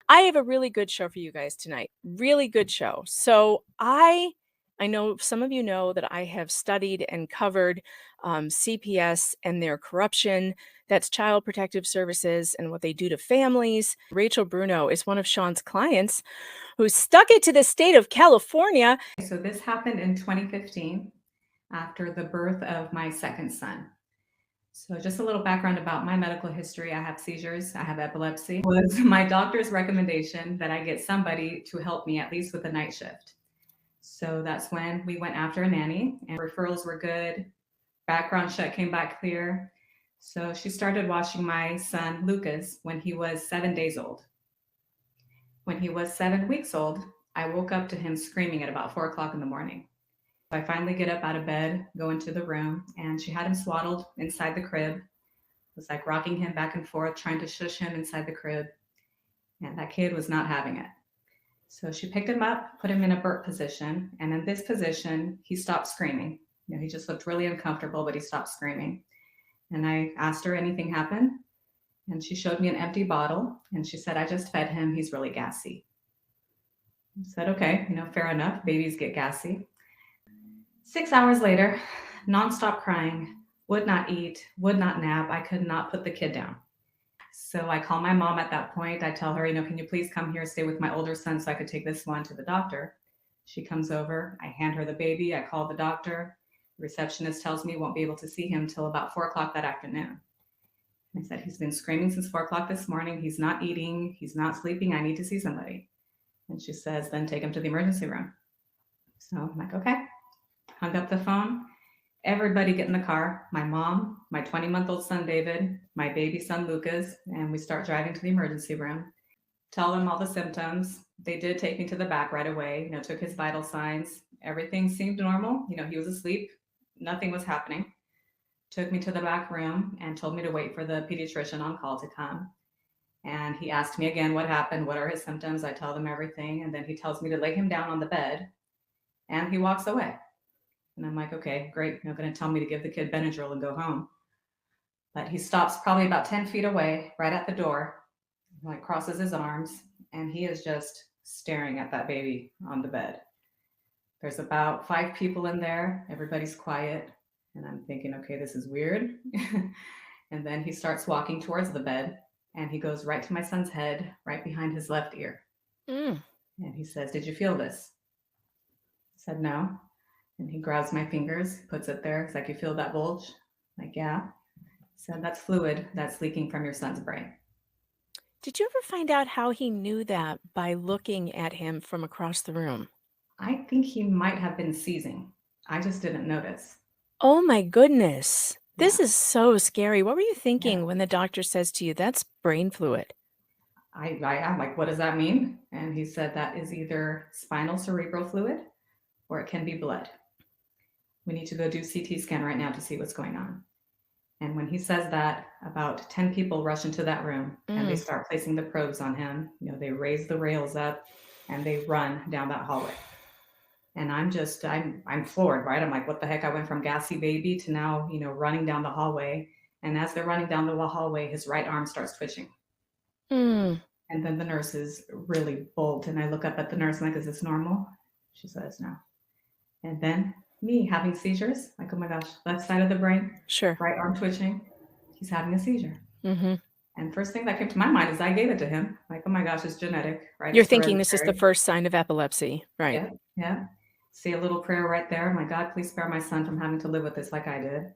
I have a really good show for you guys tonight. Really good show. So I know some of you know that I have studied and covered CPS and their corruption. That's Child Protective Services and what they do to families. Rachel Bruno is one of Sean's clients who stuck it to the state of California. So this happened in 2015 after the birth of my second son. So just a little background about my medical history. I have seizures, I have epilepsy. It was my doctor's recommendation that I get somebody to help me at least with the night shift. So that's when we went after a nanny, and referrals were good. Background check came back clear. So she started watching my son Lucas when he was 7 days old. When he was 7 weeks old, I woke up to him screaming at about 4 o'clock in the morning. I finally get up out of bed, go into the room, and she had him swaddled inside the crib. It was like rocking him back and forth, trying to shush him inside the crib. And that kid was not having it. So she picked him up, put him in a burp position. And in this position, he stopped screaming. He just looked really uncomfortable, but he stopped screaming. And I asked her, anything happened? And she showed me an empty bottle. And she said, I just fed him. He's really gassy. I said, okay, fair enough. Babies get gassy. 6 hours later, nonstop crying, would not eat, would not nap. I could not put the kid down. So I call my mom at that point. I tell her, can you please come here, stay with my older son so I could take this one to the doctor. She comes over. I hand her the baby. I call the doctor. The receptionist tells me won't be able to see him till about 4 o'clock that afternoon. I said, he's been screaming since 4 o'clock this morning. He's not eating. He's not sleeping. I need to see somebody. And she says, then take him to the emergency room. So I'm like, okay. Hung up the phone. Everybody get in the car. My mom, my 20-month-old son, David, my baby son, Lucas, and we start driving to the emergency room. Tell them all the symptoms. They did take me to the back right away, took his vital signs. Everything seemed normal. He was asleep. Nothing was happening. Took me to the back room and told me to wait for the pediatrician on call to come. And he asked me again what happened, what are his symptoms. I tell them everything. And then he tells me to lay him down on the bed. And he walks away. And I'm like, okay, great. You're going to tell me to give the kid Benadryl and go home. But he stops probably about 10 feet away, right at the door, crosses his arms, and he is just staring at that baby on the bed. There's about 5 people in there. Everybody's quiet. And I'm thinking, okay, this is weird. And then he starts walking towards the bed, and he goes right to my son's head, right behind his left ear. And he says, did you feel this? I said, no. And he grabs my fingers, puts it there. It's like, you feel that bulge? I'm like, yeah. So that's fluid that's leaking from your son's brain. Did you ever find out how he knew that by looking at him from across the room? I think he might have been seizing. I just didn't notice. Oh my goodness. Yeah. This is so scary. What were you thinking when the doctor says to you, that's brain fluid? I'm like, what does that mean? And he said that is either spinal cerebral fluid or it can be blood. We need to go do CT scan right now to see what's going on. And when he says that, about 10 people rush into that room and they start placing the probes on him. They raise the rails up and they run down that hallway. And I'm floored, right? I'm like, what the heck? I went from gassy baby to now, running down the hallway. And as they're running down the hallway, his right arm starts twitching. And then the nurses really bolt. And I look up at the nurse and I'm like, is this normal? She says no. And then me having seizures, like, oh my gosh, left side of the brain, sure, right arm twitching, he's having a seizure. Mm-hmm. And first thing that came to my mind is I gave it to him. Like, oh my gosh, it's genetic, right? You're It's thinking this is the first sign of epilepsy, right? Yeah. Say a little prayer right there. My God, please spare my son from having to live with this like I did.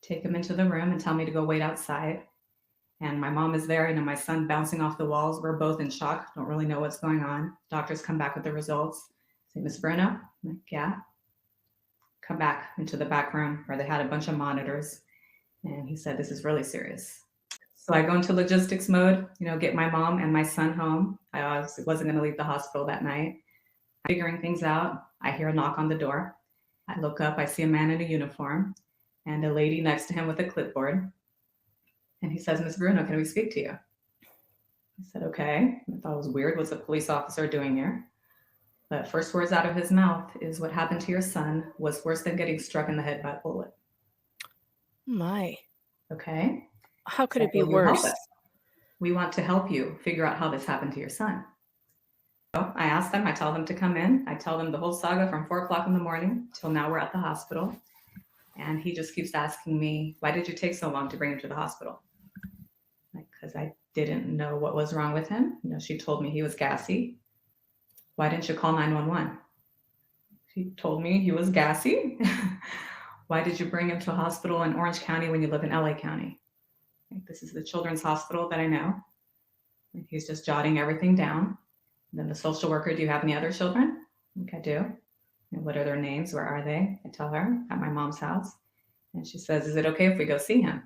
Take him into the room and tell me to go wait outside. And my mom is there, my son bouncing off the walls. We're both in shock, don't really know what's going on. Doctors come back with the results. Say, Miss Bruno? I'm like, yeah. Come back into the back room where they had a bunch of monitors. And he said, this is really serious. So I go into logistics mode, get my mom and my son home. I obviously wasn't going to leave the hospital that night. Figuring things out, I hear a knock on the door. I look up, I see a man in a uniform and a lady next to him with a clipboard. And he says, Miss Bruno, can we speak to you? I said, okay. I thought it was weird. What's a police officer doing here? But first words out of his mouth is, what happened to your son was worse than getting struck in the head by a bullet. My. Okay. How could it be worse? We want to help you figure out how this happened to your son. So I ask them, I tell them to come in. I tell them the whole saga from 4 o'clock in the morning till now we're at the hospital. And he just keeps asking me, why did you take so long to bring him to the hospital? Like, because I didn't know what was wrong with him. She told me he was gassy. Why didn't you call 911? She told me he was gassy. Why did you bring him to a hospital in Orange County when you live in LA County? Like, this is the children's hospital that I know. And he's just jotting everything down. And then the social worker, do you have any other children? I think I do. And what are their names? Where are they? I tell her, at my mom's house. And she says, is it okay if we go see him?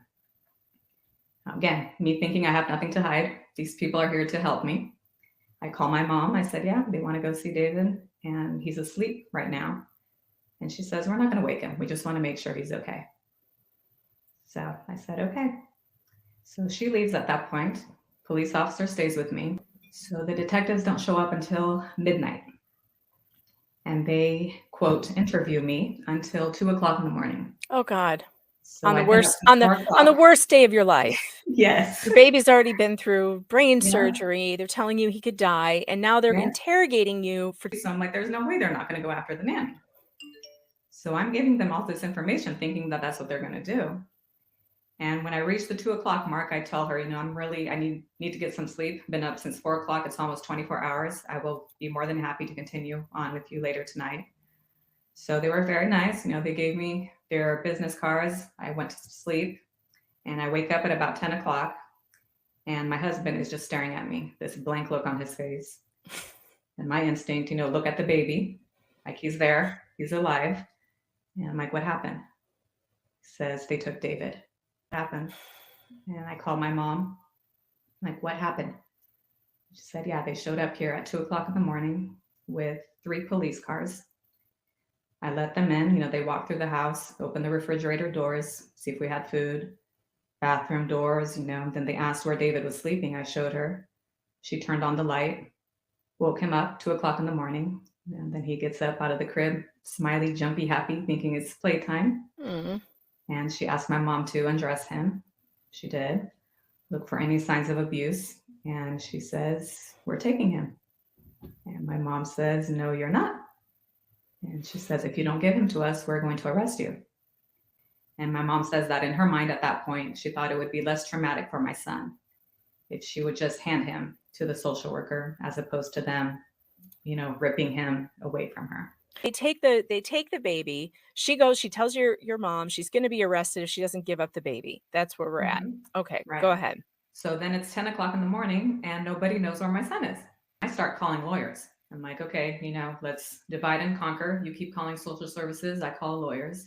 Again, me thinking I have nothing to hide. These people are here to help me. I call my mom. I said, yeah, they want to go see David, and he's asleep right now. And she says, we're not going to wake him. We just want to make sure he's okay. So I said, okay. So she leaves at that point. Police officer stays with me. So the detectives don't show up until midnight. And they, quote, interview me until 2 o'clock in the morning. Oh God. So On the I've been up worst, since on 4 the o'clock. worst day of your life. Yes. Your baby's already been through brain Yeah. surgery. They're telling you he could die, and now they're Yeah. interrogating you for. So I'm like, there's no way they're not going to go after the nanny. So I'm giving them all this information, thinking that that's what they're going to do. And when I reach the 2 o'clock mark, I tell her, I need to get some sleep. Been up since 4 o'clock. It's almost 24 hours. I will be more than happy to continue on with you later tonight. So they were very nice. They gave me their business cards. I went to sleep, and I wake up at about 10 o'clock, and my husband is just staring at me, this blank look on his face. And my instinct, look at the baby, like he's there, he's alive. And I'm like, what happened? He says, they took David. What happened? And I called my mom. I'm like, what happened? She said, yeah, they showed up here at 2 o'clock in the morning with 3 police cars. I let them in. They walked through the house, opened the refrigerator doors, see if we had food, bathroom doors, Then they asked where David was sleeping. I showed her. She turned on the light, woke him up 2 o'clock in the morning. And then he gets up out of the crib, smiley, jumpy, happy, thinking it's playtime. Mm-hmm. And she asked my mom to undress him. She did. Look for any signs of abuse. And she says, we're taking him. And my mom says, no, you're not. And she says, if you don't give him to us, we're going to arrest you. And my mom says that in her mind at that point, she thought it would be less traumatic for my son if she would just hand him to the social worker as opposed to them, ripping him away from her. They take the baby. She tells your mom she's going to be arrested if she doesn't give up the baby. That's where we're at. Okay, right. Go ahead. So then it's 10 o'clock in the morning and nobody knows where my son is. I start calling lawyers. I'm like, okay, let's divide and conquer. You keep calling social services. I call lawyers.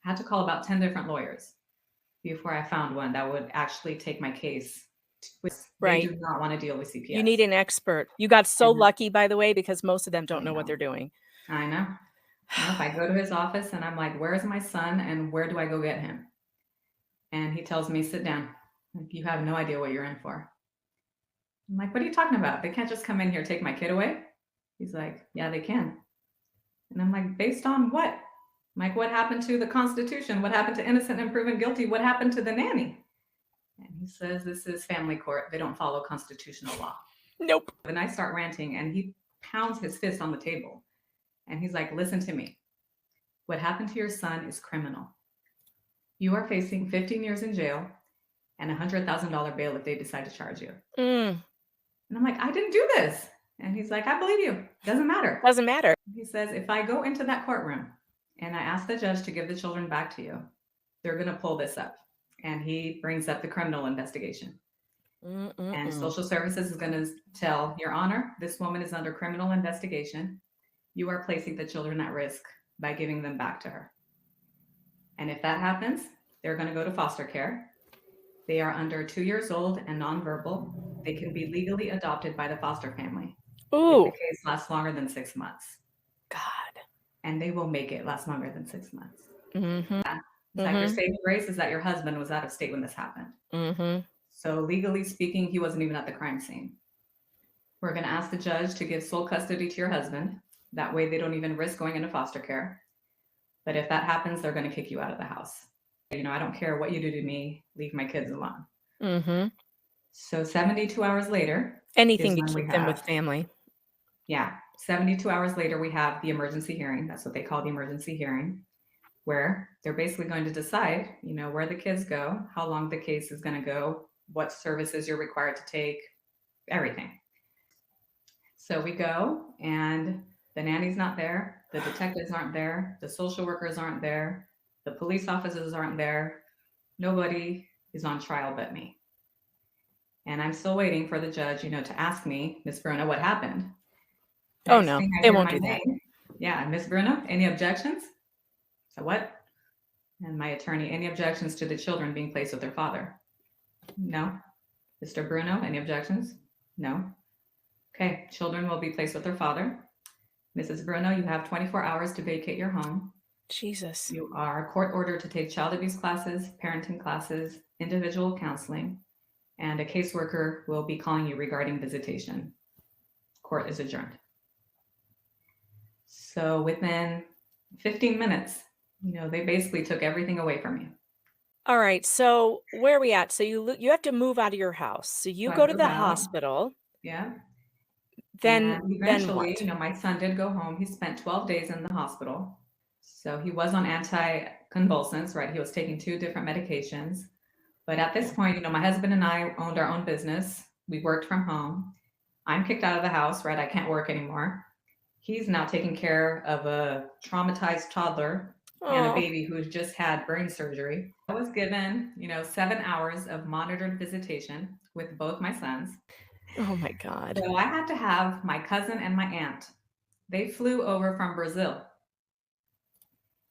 I had to call about 10 different lawyers before I found one that would actually take my case. Right. They do not want to deal with CPS. You need an expert. You got so lucky, by the way, because most of them don't know what they're doing. I know. If I go to his office and I'm like, where's my son and where do I go get him? And he tells me, sit down. Like, you have no idea what you're in for. I'm like, what are you talking about? They can't just come in here, take my kid away. He's like, yeah, they can. And I'm like, based on what? I'm like, what happened to the Constitution? What happened to innocent and proven guilty? What happened to the nanny? And he says, this is family court. They don't follow constitutional law. Nope. And I start ranting and he pounds his fist on the table. And he's like, listen to me. What happened to your son is criminal. You are facing 15 years in jail and $100,000 bail if they decide to charge you. And I'm like, I didn't do this. And he's like, I believe you. Doesn't matter. Doesn't matter. He says, if I go into that courtroom and I ask the judge to give the children back to you, they're going to pull this up. And he brings up the criminal investigation. And social services is going to tell, Your Honor, this woman is under criminal investigation. You are placing the children at risk by giving them back to her. And if that happens, they're going to go to foster care. They are under 2 years old and nonverbal. They can be legally adopted by the foster family. Ooh. If the case lasts longer than 6 months. God. And they will make it last longer than 6 months. Yeah. It's like your saving grace is that your husband was out of state when this happened. So legally speaking, he wasn't even at the crime scene. We're going to ask the judge to give sole custody to your husband. That way they don't even risk going into foster care. But if that happens, they're going to kick you out of the house. I don't care what you do to me. Leave my kids alone. So 72 hours later Anything is to when we keep them with have, family. yeah, 72 hours later, we have the emergency hearing. That's what they call the emergency hearing, where they're basically going to decide, where the kids go, how long the case is going to go, what services you're required to take, everything. So we go, and the nanny's not there, the detectives aren't there, the social workers aren't there, the police officers aren't there. Nobody is on trial but me. And I'm still waiting for the judge, to ask me, Miss Bruno, what happened? Oh, Next no, thing I they hear won't my do that. name. Yeah, Miss Bruno, any objections? So what? And my attorney, any objections to the children being placed with their father? No. Mr. Bruno, any objections? No. Okay, children will be placed with their father. Mrs. Bruno, you have 24 hours to vacate your home. Jesus. You are court ordered to take child abuse classes, parenting classes, individual counseling, and a caseworker will be calling you regarding visitation. Court is adjourned. So within 15 minutes, they basically took everything away from me. All right, so where are we at? So you have to move out of your house. So So you I go to moved the out. hospital, Yeah. then And then eventually, what? my son did go home. He spent 12 days in the hospital. So he was on anticonvulsants, right? He was taking 2 different medications. But at this point, my husband and I owned our own business. We worked from home. I'm kicked out of the house, right? I can't work anymore. He's now taking care of a traumatized toddler and a Oh, baby who's just had brain surgery. I was given, 7 hours of monitored visitation with both my sons. oh my God. So I had to have my cousin and my aunt. They flew over from Brazil,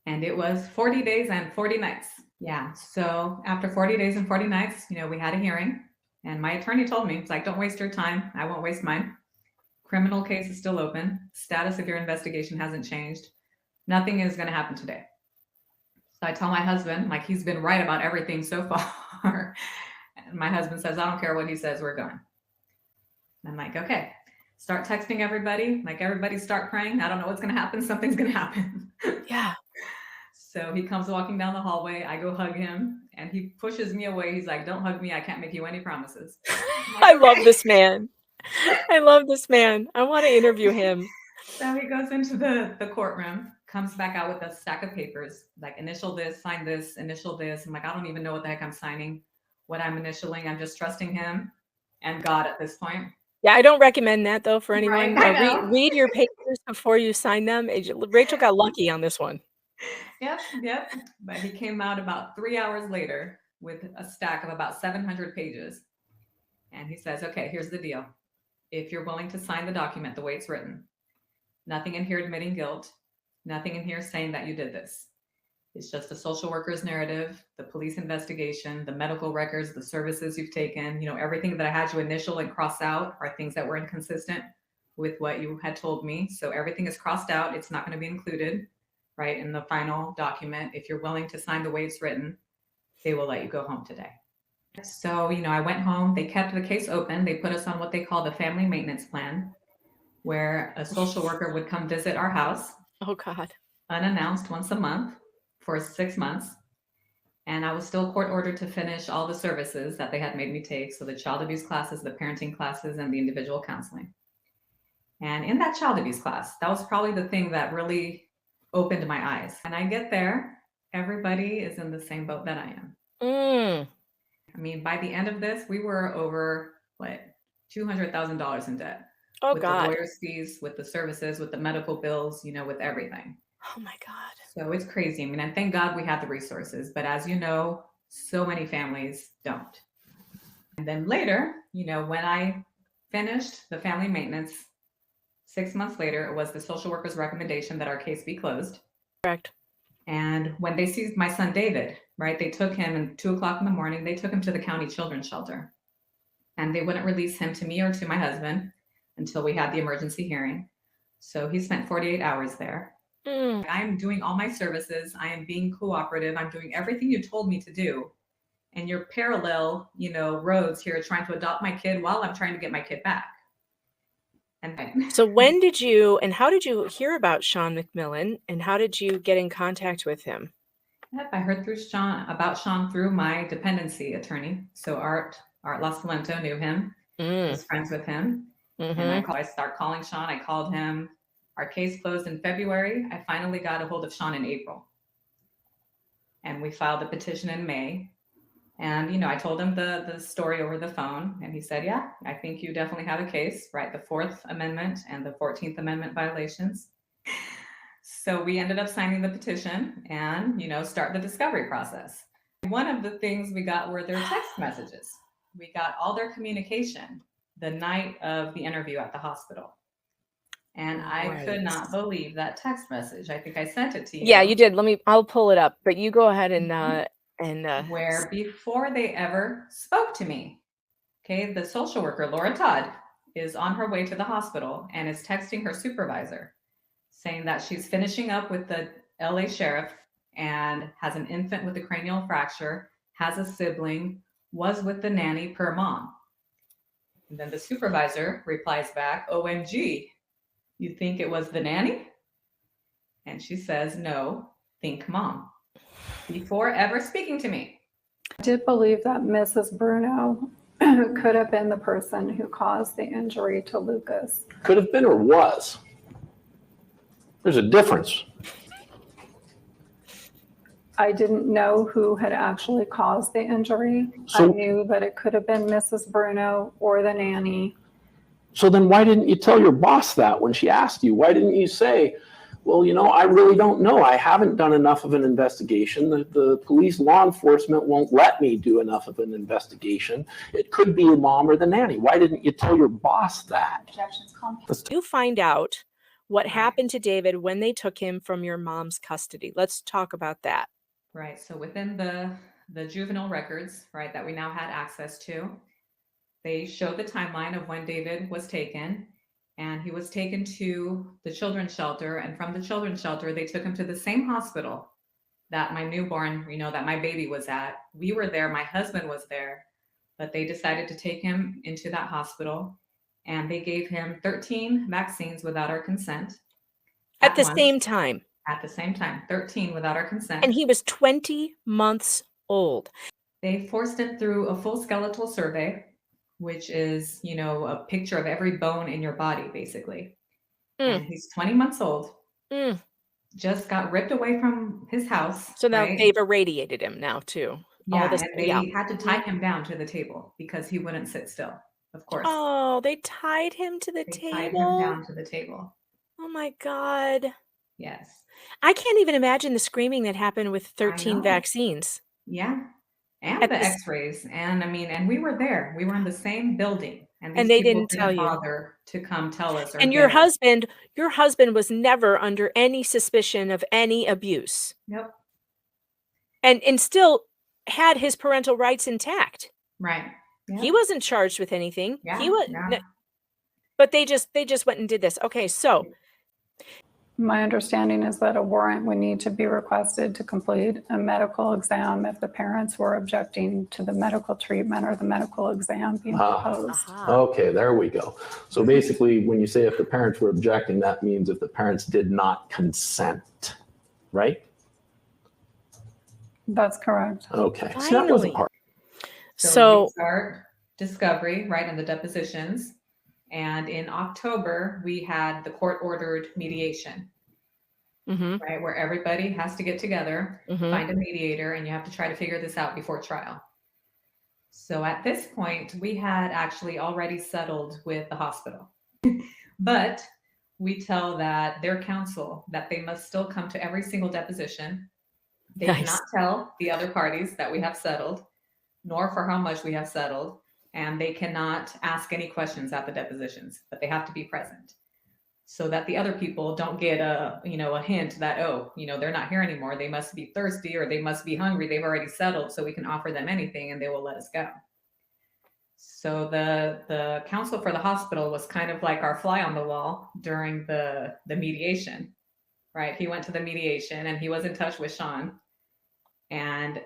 and it was 40 days and 40 nights. Yeah. So after 40 days and 40 nights, we had a hearing, and my attorney told me, it's like, don't waste your time. I won't waste mine. Criminal case is still open. Status of your investigation hasn't changed. Nothing is going to happen today. So I tell my husband, like, he's been right about everything so far. And my husband says, I don't care what he says, we're going. I'm like, okay. Start texting everybody. Like, everybody start praying. I don't know what's going to happen. Something's going to happen. Yeah. So he comes walking down the hallway. I go hug him, and he pushes me away. He's like, don't hug me. I can't make you any promises. I'm like, I love okay. this man. I love this man. I want to interview him. So he goes into the courtroom, comes back out with a stack of papers, like, initial this, sign this, initial this. I'm like, I don't even know what the heck I'm signing, what I'm initialing. I'm just trusting him and God at this point. Yeah, I don't recommend that though for Right. anyone. I know. Read your papers before you sign them. Rachel got lucky on this one. Yep. Yep. But he came out about 3 hours later with a stack of about 700 pages. And he says, okay, here's the deal. If you're willing to sign the document the way it's written, nothing in here admitting guilt, nothing in here saying that you did this. It's just the social worker's narrative, the police investigation, the medical records, the services you've taken, everything that I had you initial and cross out are things that were inconsistent with what you had told me. So everything is crossed out. It's not going to be included, right, in the final document. If you're willing to sign the way it's written, they will let you go home today. So, I went home. They kept the case open. They put us on what they call the family maintenance plan, where a social worker would come visit our house Oh God. unannounced once a month for 6 months. And I was still court ordered to finish all the services that they had made me take. So the child abuse classes, the parenting classes, and the individual counseling. And in that child abuse class, that was probably the thing that really opened my eyes. And I get there, everybody is in the same boat that I am. Mm. I mean, by the end of this, we were over $200,000 in debt. Oh With the God. lawyer's fees, with the services, with the medical bills, with everything. Oh my God. So it's crazy. I mean, and thank God we had the resources, but as you know, so many families don't. And then later, when I finished the family maintenance, 6 months later, it was the social worker's recommendation that our case be closed. Correct. And when they seized my son David, right, they took him at 2 o'clock in the morning, they took him to the county children's shelter. And they wouldn't release him to me or to my husband until we had the emergency hearing. So he spent 48 hours there. Mm. I'm doing all my services. I am being cooperative. I'm doing everything you told me to do. And you're parallel, roads here trying to adopt my kid while I'm trying to get my kid back. And So when did you and how did you hear about Sean McMillan and how did you get in contact with him? yep, I heard about Sean through my dependency attorney. So Art Art Lasalento knew him, was friends with him. And Mm-hmm. I start calling Sean. I called him. Our case closed in February. I finally got a hold of Sean in April. And we filed a petition in May. And, I told him the story over the phone. And he said, yeah, I think you definitely have a case, right? The Fourth Amendment and the 14th Amendment violations. So we ended up signing the petition and, start the discovery process. One of the things we got were their text messages. We got all their communication the night of the interview at the hospital. And I could not believe that text message. I think I sent it to you. Yeah, you did. I'll pull it up, but you go ahead and where before they ever spoke to me, okay, the social worker, Laura Todd, is on her way to the hospital and is texting her supervisor saying that she's finishing up with the LA sheriff and has an infant with a cranial fracture, has a sibling, was with the nanny per mom. And then the supervisor replies back, OMG, you think it was the nanny? And she says, no, think mom. Before ever speaking to me. I did believe that Mrs. Bruno could have been the person who caused the injury to Lucas. Could have been or was. There's a difference. I didn't know who had actually caused the injury. So, I knew that it could have been Mrs. Bruno or the nanny. So then why didn't you tell your boss that when she asked you? Why didn't you say, well, I really don't know. I haven't done enough of an investigation. The police law enforcement won't let me do enough of an investigation. It could be your mom or the nanny. Why didn't you tell your boss that? You find out what happened to David when they took him from your mom's custody. Let's talk about that. Right. So within the juvenile records, right, that we now had access to, they showed the timeline of when David was taken. And he was taken to the children's shelter. And from the children's shelter, they took him to the same hospital that my newborn, that my baby was at. We were there. My husband was there. But they decided to take him into that hospital. And they gave him 13 vaccines without our consent. At the same time. At the same time. 13 without our consent. And he was 20 months old. They forced him through a full skeletal survey, which is, a picture of every bone in your body, basically. And he's 20 months old. Just got ripped away from his house. So now they've irradiated him now, too. Yeah, and they had to tie him down to the table because he wouldn't sit still, of course. Oh, they tied him to the table? Tied him down to the table. Oh, my God. Yes. I can't even imagine the screaming that happened with 13 vaccines. Yeah. And the x-rays. And and we were there. We were in the same building. And they didn't tell you. Bother to come tell us. And your husband was never under any suspicion of any abuse. Nope. And still had his parental rights intact. Right. Yep. He wasn't charged with anything. Yeah. He was, but they just went and did this. Okay, so. My understanding is that a warrant would need to be requested to complete a medical exam if the parents were objecting to the medical treatment or the medical exam being proposed. Okay, there we go. So basically, when you say if the parents were objecting, that means if the parents did not consent, right? That's correct. Okay, so that wasn't hard. So we start discovery, right, in the depositions. And in October, we had the court-ordered mediation, right, where everybody has to get together, find a mediator, and you have to try to figure this out before trial. So at this point, we had actually already settled with the hospital. But we tell their counsel that they must still come to every single deposition. They cannot tell the other parties that we have settled, nor for how much we have settled. And they cannot ask any questions at the depositions, but they have to be present so that the other people don't get a hint that, they're not here anymore. They must be thirsty or they must be hungry. They've already settled, so we can offer them anything and they will let us go. So the counsel for the hospital was kind of like our fly on the wall during the mediation, right? He went to the mediation and he was in touch with Sean, and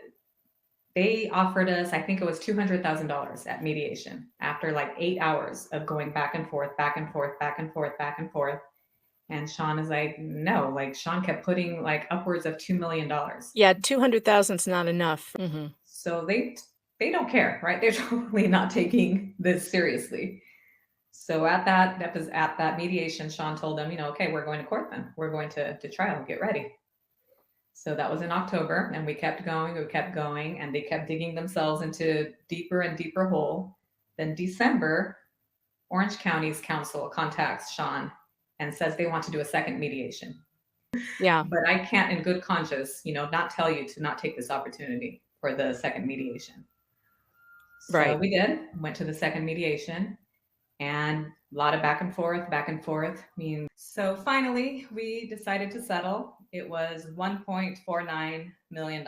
they offered us, I think it was $200,000 at mediation after like 8 hours of going back and forth, back and forth, back and forth, back and forth. And Sean is like, no, like Sean kept putting like upwards of $2 million. Yeah, 200,000 is not enough. So they they don't care, right? They're totally not taking this seriously. So at that mediation, Sean told them, okay, we're going to court then. We're going to trial, get ready. So that was in October, and we kept going, and they kept digging themselves into deeper and deeper hole. Then December, Orange County's council contacts Sean and says they want to do a second mediation. Yeah. But I can't in good conscience, not tell you to not take this opportunity for the second mediation. So Right. we went to the second mediation, and a lot of back and forth. So finally, we decided to settle. It was $1.49 million.